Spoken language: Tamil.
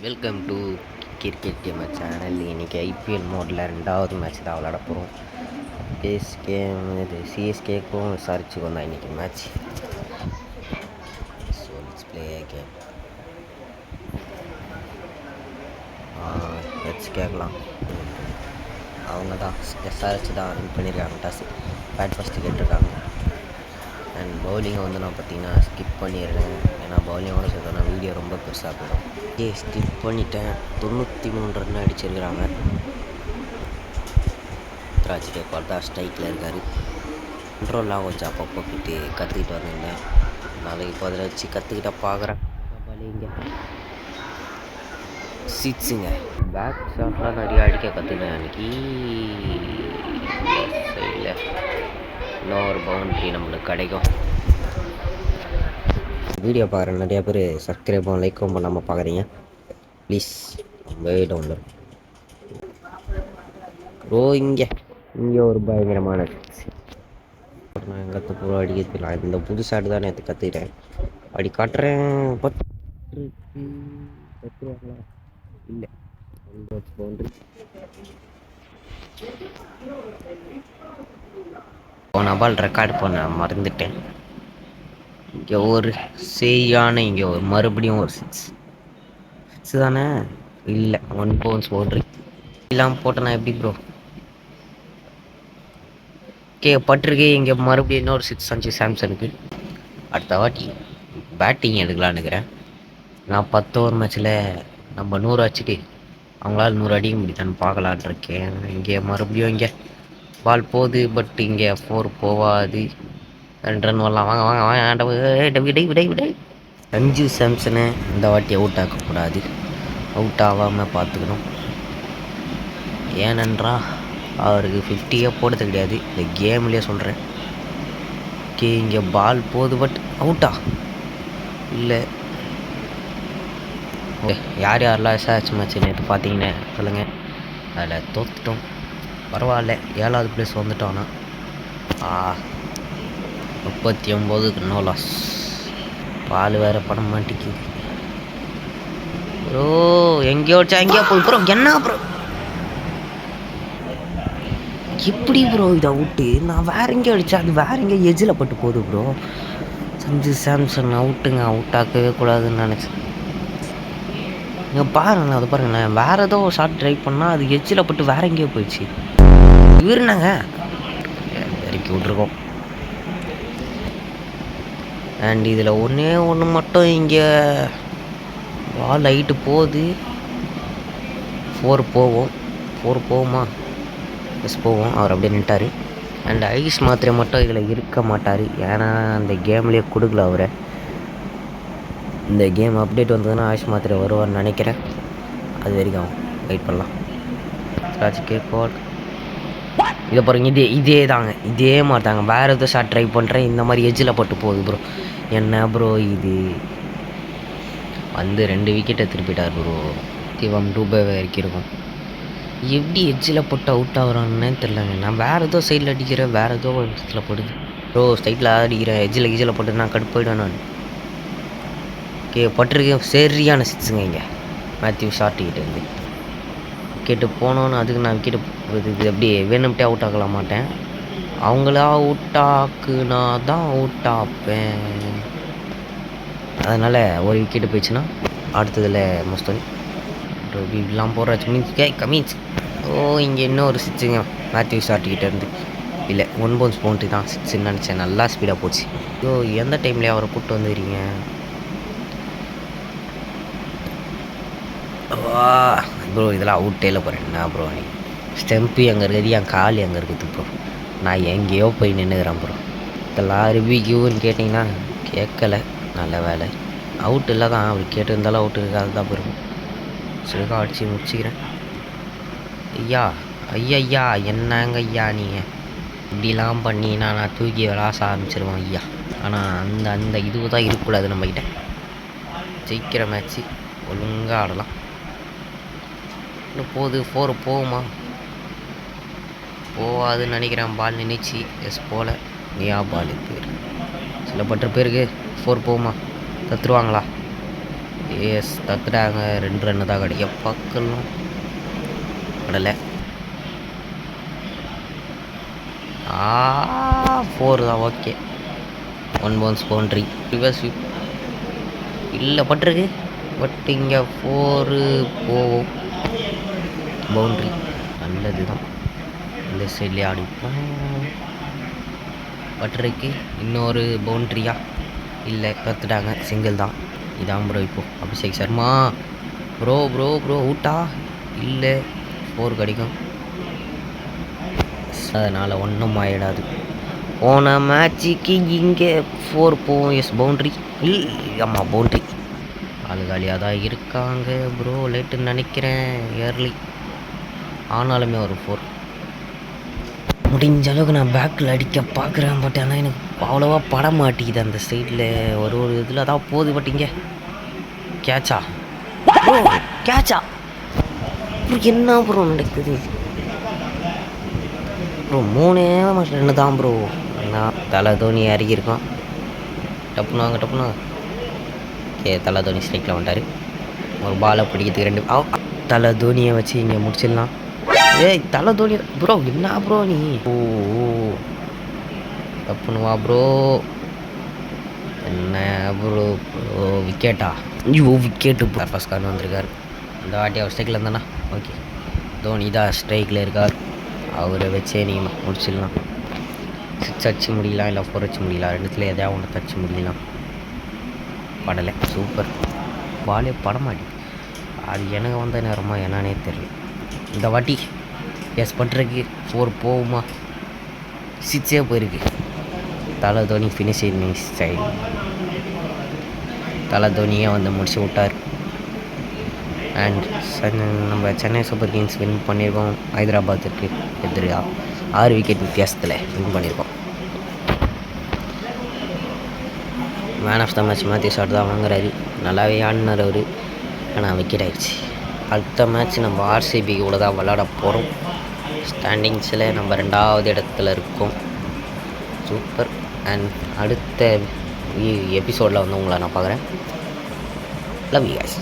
Welcome to cricket gamer channel. இன்றைக்கி ஐபிஎல் மோடில் 2வது மேட்ச் தான் விளாட போகிறோம். சிஎஸ்கேக்கும் விசாரிச்சுக்கோ தான் இன்றைக்கி match. So let's play game. Let's கேட்கலாம். அவங்க தான் விசாரிச்சு தான் வின் பண்ணியிருக்காங்க. டாஸ் பேட் ஃபஸ்ட்டு கேட்டிருக்காங்க. அண்ட் பவுலிங்கை வந்து நான் பார்த்தீங்கன்னா ஸ்கிப் பண்ணிடுறேன். ஏன்னா பவுலிங்கோட சேர்த்தோன்னா வீடியோ ரொம்ப பெருசாக போயிடும். ஸ்கிப் பண்ணிட்டேன். 93 ரன் அடிச்சிருக்கிறாங்க. ராஜ்கே பார்த்தா ஸ்ட்ரைக்கில் இருக்கார். கண்ட்ரோல்லாம் கொஞ்சம் அப்பப்போ போயிட்டு கற்றுக்கிட்டு வந்திருந்தேன். நாளைக்கு இப்போ அதில் வச்சு கற்றுக்கிட்ட பார்க்குறேன். பலிங்க சிக்ஸுங்க. பேக் ஷாட்லாம் நிறைய அடிக்க கற்றுக்கிட்டேன் அன்றைக்கி. சைடில் இன்னும் ஒரு பவுண்ட்ரி நம்மளுக்கு கிடைக்கும். வீடியோ பார்க்குறேன் நிறையா பேர் சப்ஸ்கிரைபும் லைக்கும் பண்ணாமல் பார்க்குறீங்க. Please wait download bro. இங்கே ஒரு பயங்கரமான நான் எங்கே பூரா அடிக்கலாம். இந்த புது ஷாட்டு தான் நேற்று கற்றுக்கிறேன். அப்படி காட்டுறேன். இல்லை பவுண்ட்ரி போன பால் ரெக்கார்ட் பண்ண மறந்துட்டேன். இங்கே ஒரு செய்யான இங்கே ஒரு மறுபடியும் ஒரு சிக்ஸ் தானே. இல்லை 1 பவுன்ஸ் பவுண்ட்ரி இல்லாமல் போட்டேன்னா எப்படி ப்ரோ? பட்டிருக்கே. இங்கே மறுபடியும் இன்னொரு 6 அஞ்சு சாம்சனுக்கு. அடுத்த வாட்டி பேட்டிங் எடுக்கலான்னு இருக்கிறேன். நான் 10 ஓவர் மேட்ச்சில் நம்ம 100 அடிச்சுட்டு அவங்களால 100 அடிக்க முடியுதான்னு பார்க்கலான் இருக்கேன். இங்கே மறுபடியும் இங்கே பால் போகுது. பட் இங்கே 4 போகாது. 2 ரன் வரலாம். வாங்க வாங்க வாங்க. விடை சஞ்சு சாம்சனை இந்த வாட்டி அவுட் ஆக்கக்கூடாது. அவுட் ஆகாமல் பார்த்துக்கணும். ஏனென்றா அவருக்கு 50 போடுறது கிடையாது. இந்த கேம்லேயே சொல்கிறேன். இங்கே பால் போகுது. பட் அவுட்டா இல்லை. யார் யாரெல்லாம் எஸ்ஆர்ஹெச் மேட்ச் நேற்று பார்த்தீங்கன்னு சொல்லுங்கள். அதில் தோற்றுட்டோம். பரவாயில்ல, 7வது பிளேஸ் வந்துட்டோன்னா 39க்கு நோ லாஸ். பால் வேறு பட மாட்டேங்குது ப்ரோ. எங்கேயோ வச்சா எங்கேயோ போய் ப்ரோ. என்ன ப்ரோ எப்படி ப்ரோ இதை அவுட்டு? நான் வேற எங்கேயோ அடித்தா அது வேற எங்கேயோ எஜ்ஜில் பட்டு போகுது ப்ரோ. சஞ்சு சாம்சன் அவுட்டுங்க. அவுட் ஆக்கவே கூடாதுன்னு நினச்சேன். நீங்கள் பாருங்களேன், அது பாருங்கள். நான் வேறு ஏதோ ஷார்ட் ட்ரை பண்ணால் அது எஜ்ஜில் பட்டு வேற எங்கேயோ போயிடுச்சு. இவருனாங்க இறக்கி விட்ருக்கோம். அண்ட் இதில் ஒன்று மட்டும் இங்கே பால் ஹைட்டு போகுது. 4 போகுமா? எஸ் போவோம். அவர் அப்படியே நின்ட்டார். அண்ட் ஐஸ் மாத்திரை மட்டும் இதில் இருக்க மாட்டார். ஏன்னா அந்த கேம்லேயே கொடுக்கல அவரை. இந்த கேம் அப்டேட் வந்ததுன்னா ஐஸ் மாத்திரை வருவார்னு நினைக்கிறேன். அது வரைக்கும் வெயிட் பண்ணலாம். ராஜ்கே பால் இதை பாருங்க. இதே தாங்க. இதே மாதிரி தாங்க. வேறு எதுவும் ஷாட் ட்ரை பண்ணுறேன். இந்த மாதிரி எஜ்ஜில் பட்டு போகுது ப்ரோ. என்ன ப்ரோ இது? வந்து 2 விக்கெட்டை திருப்பிட்டார் ப்ரோ. இவன் 2 இறக்கியிருக்கும். எப்படி எஜ்ஜில் போட்டு அவுட் ஆகுறான்னு தெரிலங்க. நான் வேறு ஏதோ சைடில் அடிக்கிறேன். வேறு ஏதோ இடத்துல போடுது ப்ரோ. சைடில் அடிக்கிறேன். எஜ்ஜில் போட்டு நான் கடுப்பாயிடுவேன் நான். பட்டிருக்கேன். சரியான சிக்ஸுங்க. இங்கே மேத்யூ ஷார்ட்டுக்கிட்ட இருந்து விக்கெட்டு போனோன்னு அதுக்கு நான் விக்கெட்டு இது எப்படி வேணும்ட்டே அவுட் ஆகல மாட்டேன். அவங்களா அவுட் ஆக்குனா தான் அவுட் ஆப்பேன். அதனால் ஒரு விக்கெட்டு போயிடுச்சுன்னா அடுத்ததில் மோஸ்ட் இப்படிலாம் போடுறாச்சு மீன்ஸ் இங்கே இன்னொரு சிக்ஸுங்க மேத்யூ ஷார்ட்டுக்கிட்ட இருந்து. இல்லை 1 பவுன்ஸ் பவுண்ட்ரி தான் 6ன்னு நினச்சேன். நல்லா ஸ்பீடாக போச்சு. எந்த டைம்லேயே அவரை கூப்பிட்டு வந்துடுறீங்க ப்ரோ? இதெல்லாம் அவுட்டேல போகிறேன். என்ன ப்ரோ நீ ஸ்டெம்பு எங்கே இருக்குது? என் கால் எங்கே இருக்குது ப்ரோ? நான் எங்கேயோ போய் நின்றுக்கிறேன் ப்ரோ. இதெல்லாம் ரிவ்யூன்னு கேட்டிங்கன்னா கேட்கல. நல்ல வேலை அவுட் இல்லை தான். அவர் கேட்டிருந்தாலும் அவுட் இருக்காது தான் போயிருக்கும். சரிக்கா அடித்து முடிச்சுக்கிறேன். ஐயா என்னங்க ஐயா நீங்கள் இப்படிலாம் பண்ணினா நான் தூக்கி விளாச ஆரம்பிச்சிருவேன் ஐயா. ஆனால் அந்த இதுவு தான் இருக்கக்கூடாது நம்மக்கிட்ட. ஜெயிக்கிற மேட்ச்சு ஒழுங்காக ஆடலாம். இன்னும் போகுது. 4 போகுமா? போகாதுன்னு நினைக்கிறேன். பால் நினைச்சு எஸ் போல் பால் பேர் சில பட்ட பேருக்கு 4 போகுமா? தத்துருவாங்களா? எஸ் தத்துட்டாங்க. 2 ரன்னு தான் கிடைக்க பார்க்கலாம். படலை. 4 தான். Okay, 1 bounce boundary. Reverse sweep இல்லை பட்டிருக்கு. பட் இங்கே 4 போகும். பவுண்ட்ரி நல்லது தான். இந்த சைட்லேயே அடிப்போம். பட்டிருக்கு. இன்னொரு பவுண்ட்ரியா? இல்லை, தத்துட்டாங்க. சிங்கிள் தான். இதான் ப்ரோ இப்போது அபிஷேக் சர்மா. ப்ரோ ஊட்டா இல்லை. 4 கிடைக்கும். அதனால் ஒன்றும் ஆகிடாது. போன மேட்சுக்கு இங்கே 4 போகும். Yes, boundary. ஆமாம், பவுண்ட்ரி. ஆளுகாலியாக தான் இருக்காங்க ப்ரோ. லேட்டுன்னு நினைக்கிறேன். ஏர்லி ஆனாலுமே ஒரு 4. முடிஞ்ச அளவுக்கு நான் பேக்கில் அடிக்க பார்க்குறேன். பட் ஆனால் எனக்கு அவ்வளோவா பட மாட்டேங்குது. அந்த சைடில் ஒரு இதில் தான் போகுது. பட் இங்கே கேட்சா? கேட்சா ப்ரோ? என்ன ப்ரோ நடக்குது ப்ரோ? 3 2 தான் ப்ரோ. நான் தலை தோனி இறங்கியிருக்கோம். டப்புனாங்க. தலை தோனி ஸ்ட்ரைக்கில் வந்துட்டார். ஒரு பாலை பிடிக்கிறதுக்கு 2 தலை தோனியை வச்சு இங்கே முடிச்சிடலாம். ஏய், தலை தோனி ப்ரோ, என்ன ப்ரோ நீ? ஓ, தப்புனுவா ப்ரோ? என்ன ப்ரோ? விக்கெட்டா? ஐயோ, விக்கெட்டு. ஃபர்ஸ்ட் கார்டு வந்திருக்காரு. இந்த வாட்டி அவர் ஸ்ட்ரைக்கில் இருந்தானா? ஓகே, தோனி தான் ஸ்ட்ரைக்கில் இருக்கார். அவரை வச்சே நீங்கள் முடிச்சிடலாம். 6 அடிச்சு முடியலாம், இல்லை 4 அடிச்சு முடியலாம். 2த்துல எதையா ஒன்று தச்சு முடியலாம். படலை. சூப்பர். பாலே படமாடி. அது எனக்கு வந்த நேரமா என்னன்னே தெரியல. இந்த வாட்டி எஸ் பண்றதுக்கு 4 போகுமா? 6 போயிருக்கு. தலை தோனி ஃபினிஷிங் ஸ்டைல். தலை தோனியே வந்து முடிச்சு விட்டார். அண்ட் நம்ம சென்னை சூப்பர் கிங்ஸ் வின் பண்ணியிருக்கோம். ஹைதராபாத்துக்கு எதிராக 6 விக்கெட் வித்தியாசத்தில் வின் பண்ணியிருக்கோம். Man of the match Matthew Short தான் வாங்குறாரு. நல்லாவே ஆடினார் அவர். ஆனால் விக்கெட் ஆகிடுச்சு. அடுத்த மேட்ச் நம்ம ஆர்சிபி கூட தான் விளாட போகிறோம். ஸ்டாண்டிங்ஸில் நம்ம 2வது இடத்துல இருக்கோம். சூப்பர். அண்ட் அடுத்த எபிசோடில் வந்து உங்களை நான் பார்க்குறேன். Love you guys.